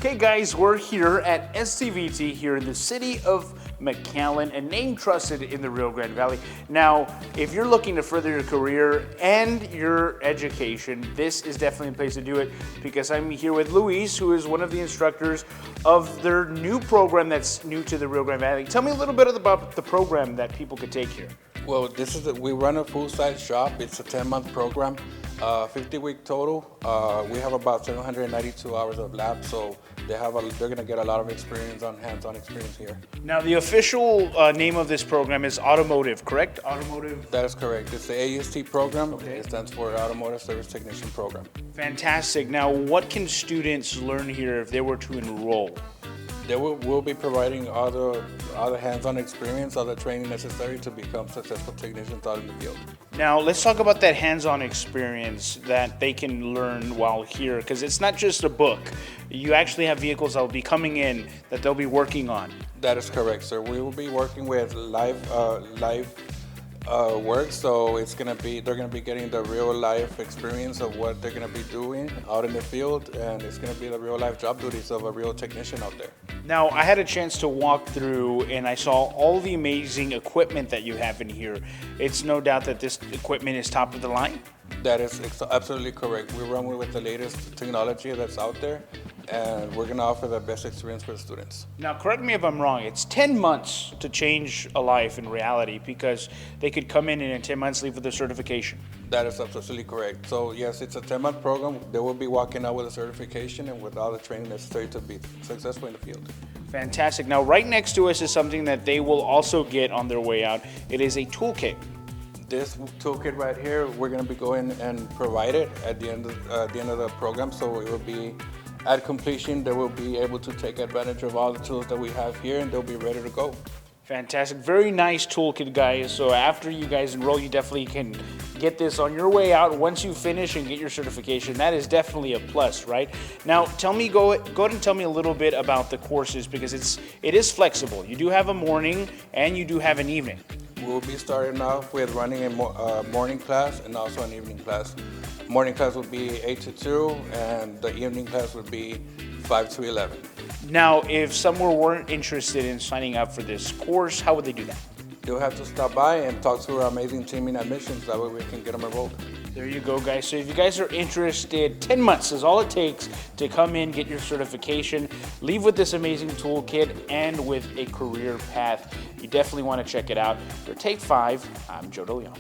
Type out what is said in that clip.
Okay guys, we're here at STVT here in the city of McAllen, and name trusted in the Rio Grande Valley. Now, if you're looking to further your career and your education, this is definitely a place to do it, because I'm here with Luis, who is one of the instructors of their new program that's new to the Rio Grande Valley. Tell me a little bit about the program that people could take here. Well, we run a full-size shop. It's a 10-month program, 50-week total. We have about 792 hours of lab, so they're going to get a lot of experience hands-on experience here. Now, the official name of this program is Automotive, correct? Automotive? That is correct. It's the AST program. Okay. It stands for Automotive Service Technician program. Fantastic. Now, what can students learn here if they were to enroll? We'll be providing all the hands-on experience, all the training necessary to become successful technicians out in the field. Now, let's talk about that hands-on experience that they can learn while here, because it's not just a book. You actually have vehicles that will be coming in that they'll be working on. That is correct, sir. We will be working with live work, so they're gonna be getting the real life experience of what they're gonna be doing out in the field, and it's gonna be the real life job duties of a real technician out there. Now, I had a chance to walk through and I saw all the amazing equipment that you have in here. It's no doubt that this equipment is top of the line. That is absolutely correct. We run with the latest technology that's out there, and we're going to offer the best experience for the students. Now, correct me if I'm wrong, it's 10 months to change a life in reality, because they could come in and in 10 months leave with a certification. That is absolutely correct. So yes, it's a 10-month program. They will be walking out with a certification and with all the training necessary to be successful in the field. Fantastic. Now, right next to us is something that they will also get on their way out. It is a toolkit. This toolkit right here, we're going to be going and provide it at the end of the program. So it will be at completion. They will be able to take advantage of all the tools that we have here, and they'll be ready to go. Fantastic. Very nice toolkit, guys. So after you guys enroll, you definitely can get this on your way out. Once you finish and get your certification, that is definitely a plus, right? Now, go ahead and tell me a little bit about the courses, because it is flexible. You do have a morning and you do have an evening. We'll be starting off with running a morning class and also an evening class. Morning class will be 8 to 2, and the evening class would be 5 to 11. Now, if someone weren't interested in signing up for this course, how would they do that? You'll have to stop by and talk to our amazing team in admissions. That way we can get them enrolled. There you go, guys. So if you guys are interested, 10 months is all it takes to come in, get your certification, leave with this amazing toolkit, and with a career path. You definitely want to check it out. For Take 5, I'm Joe DeLeon.